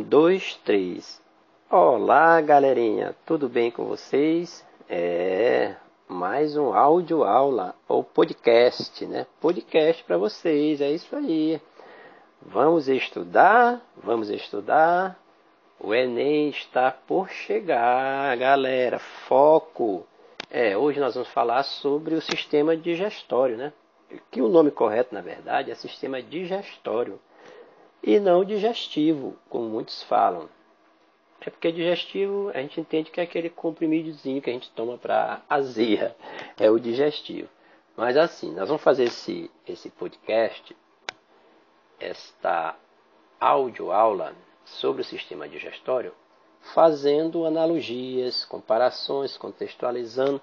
Dois, três. Olá, galerinha, tudo bem com vocês? Mais um áudio aula ou podcast, né? Podcast para vocês, é isso aí. Vamos estudar, vamos estudar. O Enem está por chegar, galera. Foco. Hoje nós vamos falar sobre o sistema digestório, né? Que o nome correto, na verdade, é sistema digestório. E não digestivo, como muitos falam. É porque digestivo a gente entende que é aquele comprimidozinho que a gente toma para azia. É o digestivo. Mas assim, nós vamos fazer esse podcast, esta audioaula sobre o sistema digestório, fazendo analogias, comparações, contextualizando,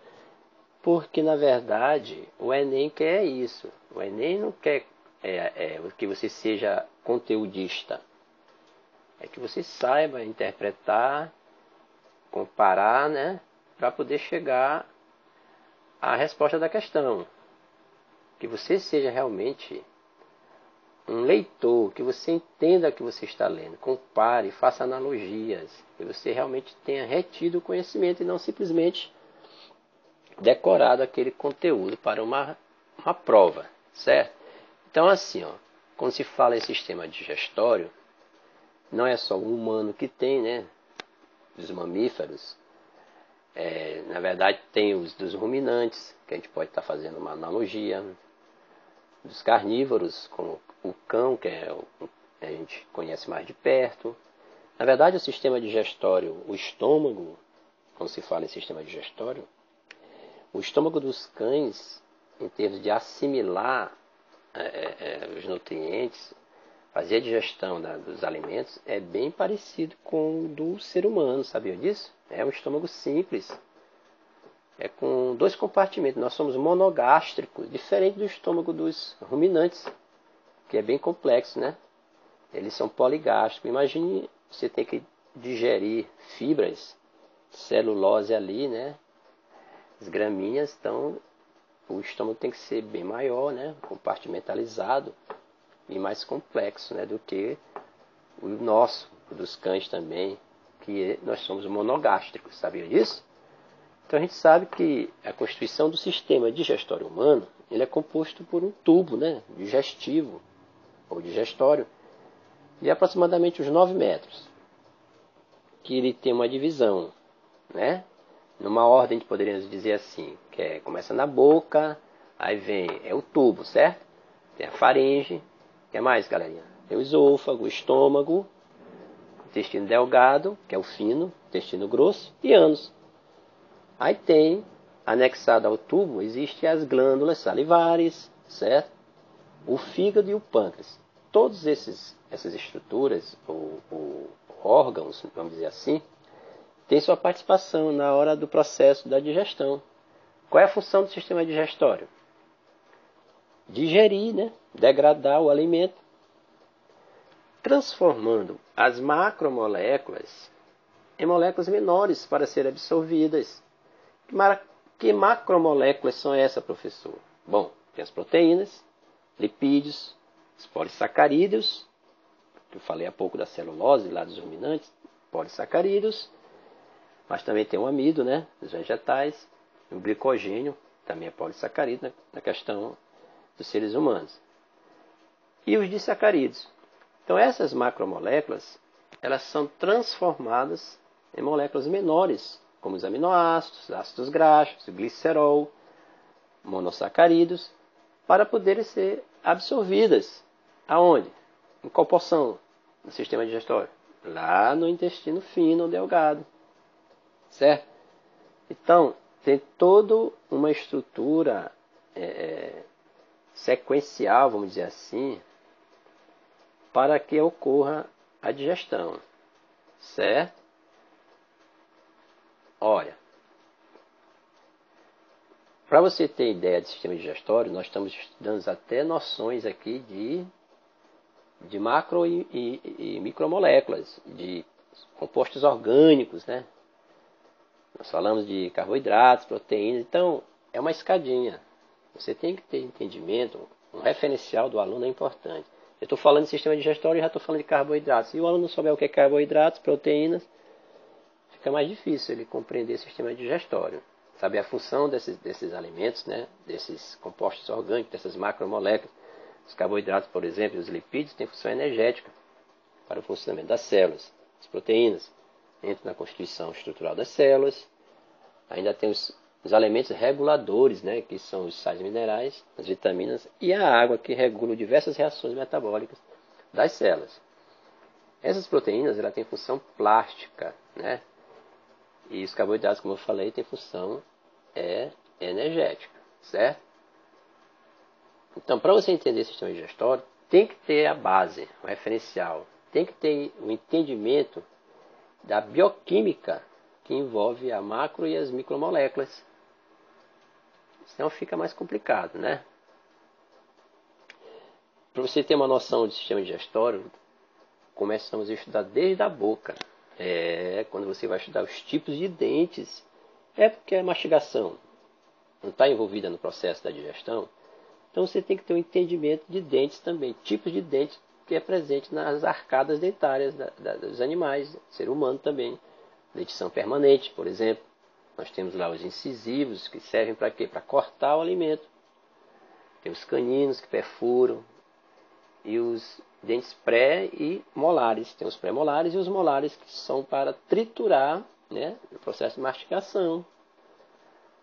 porque na verdade o Enem quer isso. O Enem não quer que você seja conteudista. É que você saiba interpretar, comparar, né? Para poder chegar à resposta da questão. Que você seja realmente um leitor, que você entenda o que você está lendo, compare, faça analogias, que você realmente tenha retido o conhecimento e não simplesmente decorado aquele conteúdo para uma prova, certo? Então assim, quando se fala em sistema digestório, não é só o humano que tem, né? Dos mamíferos. Na verdade, tem os dos ruminantes, que a gente pode estar fazendo uma analogia. Dos carnívoros, como o cão, que a gente conhece mais de perto. Na verdade, o sistema digestório, o estômago, quando se fala em sistema digestório, o estômago dos cães, em termos de assimilar os nutrientes, fazer a digestão dos alimentos, é bem parecido com o do ser humano, sabia disso? É um estômago simples, é com 2 compartimentos. Nós somos monogástricos, diferente do estômago dos ruminantes, que é bem complexo, né? Eles são poligástricos. Imagine você ter que digerir fibras, celulose ali, né? As gramíneas, então o estômago tem que ser bem maior, né? Compartimentalizado e mais complexo, né? Do que o nosso, o dos cães também, que nós somos monogástricos, sabia disso? Então a gente sabe que a constituição do sistema digestório humano, ele é composto por um tubo, né? Digestivo ou digestório, de aproximadamente uns 9 metros, que ele tem uma divisão, né? Numa ordem, poderíamos dizer assim, que começa na boca, aí vem, o tubo, certo? Tem a faringe, o que mais, galerinha? Tem o esôfago, o estômago, o intestino delgado, que é o fino, intestino grosso, e ânus. Aí tem, anexado ao tubo, existem as glândulas salivares, certo? O fígado e o pâncreas. Todas essas estruturas, ou órgãos, vamos dizer assim, têm sua participação na hora do processo da digestão. Qual é a função do sistema digestório? Digerir, né? Degradar o alimento, transformando as macromoléculas em moléculas menores para serem absorvidas. Que macromoléculas são essas, professor? Bom, tem as proteínas, lipídios, os polissacarídeos, que eu falei há pouco da celulose, lá dos ruminantes, polissacarídeos, mas também tem o amido, né, dos vegetais, o glicogênio, também é polissacarídeo na questão dos seres humanos. E os disacarídeos. Então essas macromoléculas, elas são transformadas em moléculas menores, como os aminoácidos, ácidos graxos, glicerol, monossacarídeos, para poderem ser absorvidas. Aonde? Em qual porção do sistema digestório? Lá no intestino fino ou delgado. Certo? Então, tem toda uma estrutura sequencial, vamos dizer assim, para que ocorra a digestão. Certo? Olha, para você ter ideia de sistema digestório, nós estamos estudando até noções aqui de macro e micromoléculas, de compostos orgânicos, né? Nós falamos de carboidratos, proteínas, então é uma escadinha. Você tem que ter entendimento, um referencial do aluno é importante. Eu estou falando de sistema digestório e já estou falando de carboidratos. Se o aluno não souber o que é carboidratos, proteínas, fica mais difícil ele compreender o sistema digestório. Saber a função desses alimentos, né? Desses compostos orgânicos, dessas macromoléculas. Os carboidratos, por exemplo, e os lipídios têm função energética para o funcionamento das células. As proteínas entram na constituição estrutural das células. Ainda tem os elementos reguladores, né, que são os sais minerais, as vitaminas e a água, que regulam diversas reações metabólicas das células. Essas proteínas têm função plástica, né? E os carboidratos, como eu falei, têm função energética, certo? Então, para você entender o sistema digestório, tem que ter a base, o referencial, tem que ter o entendimento da bioquímica que envolve a macro e as micromoléculas. Senão fica mais complicado, né? Para você ter uma noção do sistema digestório, começamos a estudar desde a boca. Quando você vai estudar os tipos de dentes, porque a mastigação não está envolvida no processo da digestão, então você tem que ter um entendimento de dentes também, tipos de dentes que é presente nas arcadas dentárias dos animais, do ser humano também. Dentição permanente, por exemplo. Nós temos lá os incisivos, que servem para quê? Para cortar o alimento. Tem os caninos, que perfuram. E os dentes pré e molares. Tem os pré-molares e os molares, que são para triturar, né, no processo de mastigação.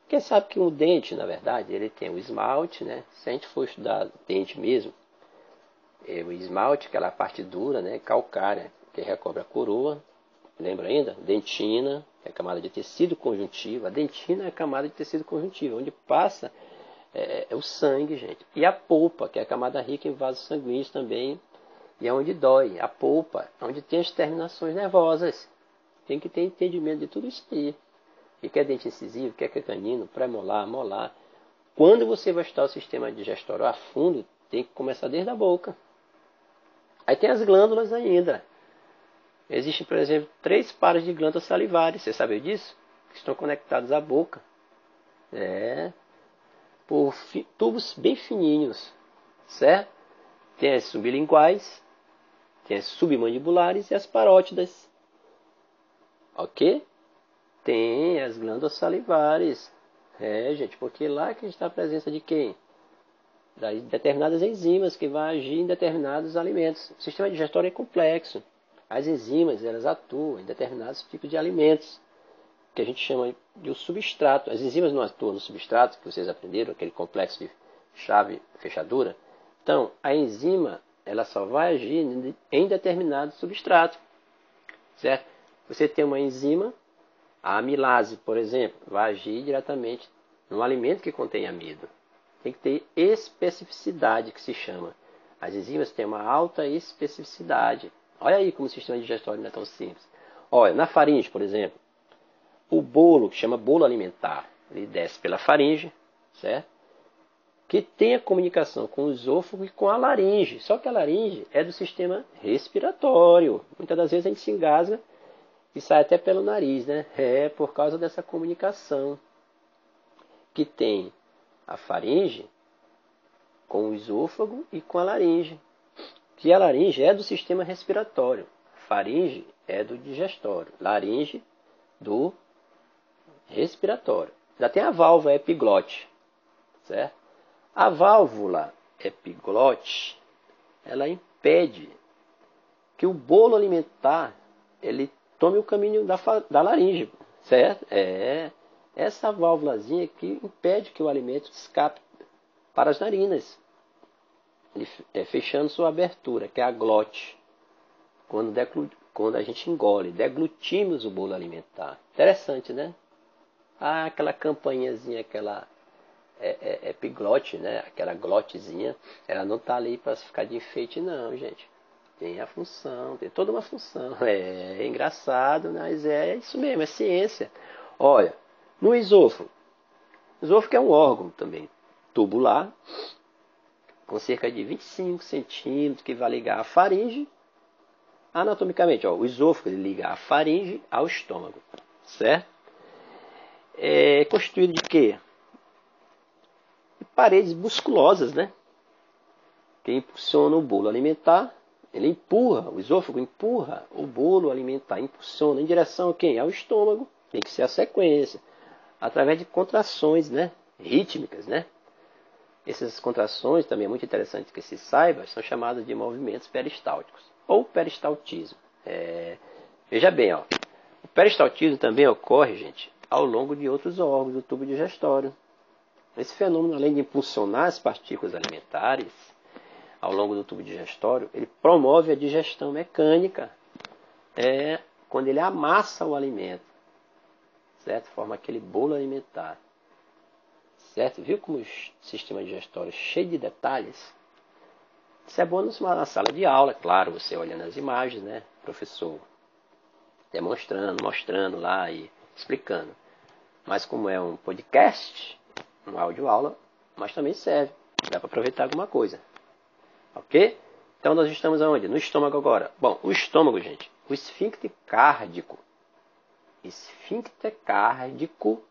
Porque sabe que um dente, na verdade, ele tem o esmalte, né? Se a gente for estudar dente mesmo, o esmalte, aquela parte dura, né, calcária, que recobre a coroa. Lembra ainda? Dentina, que é a camada de tecido conjuntivo. A dentina é a camada de tecido conjuntivo, onde passa o sangue, gente. E a polpa, que é a camada rica em vasos sanguíneos também, e é onde dói. A polpa, onde tem as terminações nervosas. Tem que ter entendimento de tudo isso aí. O que é dente incisivo, o que é canino, pré-molar, molar. Quando você vai estudar o sistema digestório a fundo, tem que começar desde a boca. Aí tem as glândulas ainda. Existem, por exemplo, 3 pares de glândulas salivares. Você sabia disso? Que estão conectados à boca. Por tubos bem fininhos. Certo? Tem as sublinguais, tem as submandibulares e as parótidas. Ok? Tem as glândulas salivares. Gente, porque lá que está a presença de quem? Das determinadas enzimas que vão agir em determinados alimentos. O sistema digestório é complexo. As enzimas, elas atuam em determinados tipos de alimentos, que a gente chama de o substrato. As enzimas não atuam no substrato, que vocês aprenderam, aquele complexo de chave-fechadura. Então, a enzima, ela só vai agir em determinado substrato, certo? Você tem uma enzima, a amilase, por exemplo, vai agir diretamente no alimento que contém amido. Tem que ter especificidade, que se chama. As enzimas têm uma alta especificidade. Olha aí como o sistema digestório não é tão simples. Olha, na faringe, por exemplo, o bolo, que chama bolo alimentar, ele desce pela faringe, certo? Que tem a comunicação com o esôfago e com a laringe. Só que a laringe é do sistema respiratório. Muitas das vezes a gente se engasga e sai até pelo nariz, né? Por causa dessa comunicação que tem a faringe com o esôfago e com a laringe. Que a laringe é do sistema respiratório, faringe é do digestório, laringe do respiratório. Já tem a válvula epiglote, certo? A válvula epiglote, ela impede que o bolo alimentar ele tome o caminho da laringe, certo? Essa válvulazinha que impede que o alimento escape para as narinas. Fechando sua abertura, que é a glote. Quando a gente engole, deglutimos o bolo alimentar. Interessante, né? Aquela campainhazinha, aquela epiglote, né? Aquela glotezinha, ela não está ali para ficar de enfeite, não, gente. Tem a função, tem toda uma função. É engraçado, mas é isso mesmo, é ciência. Olha, no esôfago. O esôfago é um órgão também tubular, com cerca de 25 centímetros, que vai ligar a faringe. Anatomicamente, o esôfago ele liga a faringe ao estômago, certo? É constituído de quê? De paredes musculosas, né? que impulsiona o bolo alimentar. Ele empurra, o esôfago empurra o bolo alimentar, impulsiona em direção a quem? Ao estômago. Tem que ser a sequência, através de contrações, né, rítmicas, né? Essas contrações, também é muito interessante que se saiba, são chamadas de movimentos peristálticos, ou peristaltismo. Veja bem, ó, o peristaltismo também ocorre, gente, ao longo de outros órgãos do tubo digestório. Esse fenômeno, além de impulsionar as partículas alimentares ao longo do tubo digestório, ele promove a digestão mecânica, quando ele amassa o alimento, certo? Forma aquele bolo alimentar, certo? Viu como o sistema digestório é cheio de detalhes? Isso é bom na sala de aula, claro, você olhando as imagens, né? Professor demonstrando, mostrando lá e explicando. Mas como é um podcast, um áudio-aula, mas também serve, dá para aproveitar alguma coisa. Ok? Então nós estamos aonde? No estômago agora. Bom, o estômago, gente, o esfíncter cárdico. Esfíncter cárdico,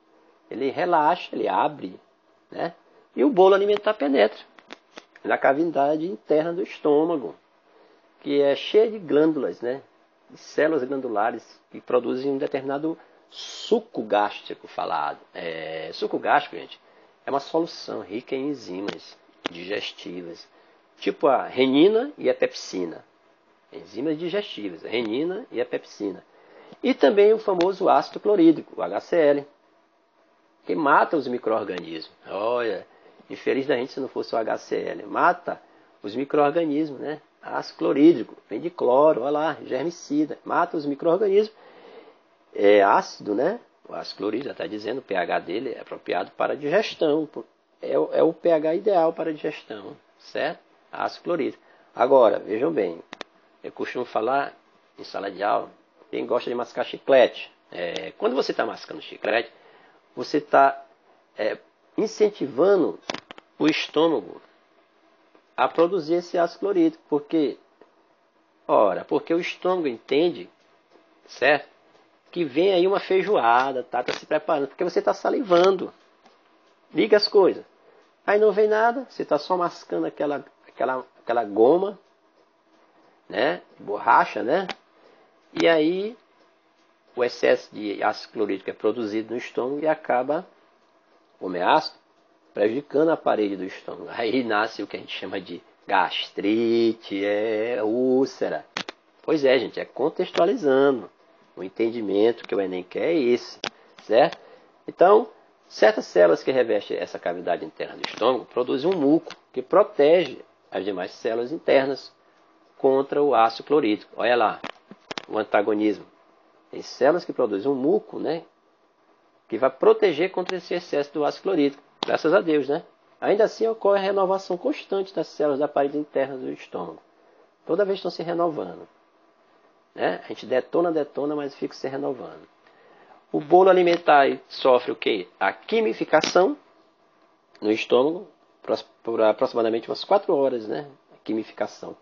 ele relaxa, ele abre, né? E o bolo alimentar penetra na cavidade interna do estômago, que é cheia de glândulas, né? De células glandulares que produzem um determinado suco gástrico falado. Suco gástrico, gente, é uma solução rica em enzimas digestivas, tipo a renina e a pepsina. Enzimas digestivas, a renina e a pepsina. E também o famoso ácido clorídrico, o HCl, que mata os micro-organismos. Olha, infeliz da gente se não fosse o HCl. Mata os micro-organismos, né? Ácido clorídrico, vem de cloro, olha lá, germicida. Mata os micro-organismos. É ácido, né? O ácido clorídrico, já está dizendo, o pH dele é apropriado para a digestão. É o pH ideal para a digestão, certo? Ácido clorídrico. Agora, vejam bem, eu costumo falar em sala de aula, quem gosta de mascar chiclete. Quando você está mascando chiclete, você está incentivando o estômago a produzir esse ácido clorídrico. Porque o estômago entende, certo? Que vem aí uma feijoada, tá se preparando, porque você está salivando. Liga as coisas. Aí não vem nada, você está só mascando aquela goma, né? Borracha, né? E aí o excesso de ácido clorídrico é produzido no estômago e acaba, como é ácido, prejudicando a parede do estômago. Aí nasce o que a gente chama de gastrite, úlcera. Pois é, gente, é contextualizando. O entendimento que o Enem quer é esse, certo? Então, certas células que revestem essa cavidade interna do estômago produzem um muco que protege as demais células internas contra o ácido clorídrico. Olha lá, o antagonismo. Tem células que produzem um muco, né, que vai proteger contra esse excesso do ácido clorídrico. Graças a Deus, né? Ainda assim ocorre a renovação constante das células da parede interna do estômago. Toda vez estão se renovando, né? A gente detona, mas fica se renovando. O bolo alimentar sofre o quê? A quimificação no estômago, por aproximadamente umas 4 horas, né? Quimificação.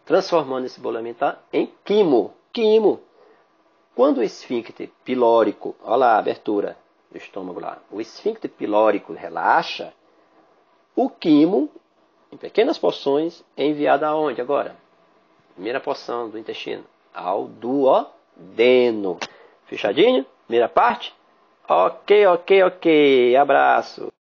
Transformando esse bolo alimentar em quimo. Quando o esfíncter pilórico, olha lá a abertura do estômago lá, o esfíncter pilórico relaxa, o quimo, em pequenas porções, é enviado aonde agora? Primeira porção do intestino, ao duodeno. Fechadinho? Primeira parte? Ok. Abraço.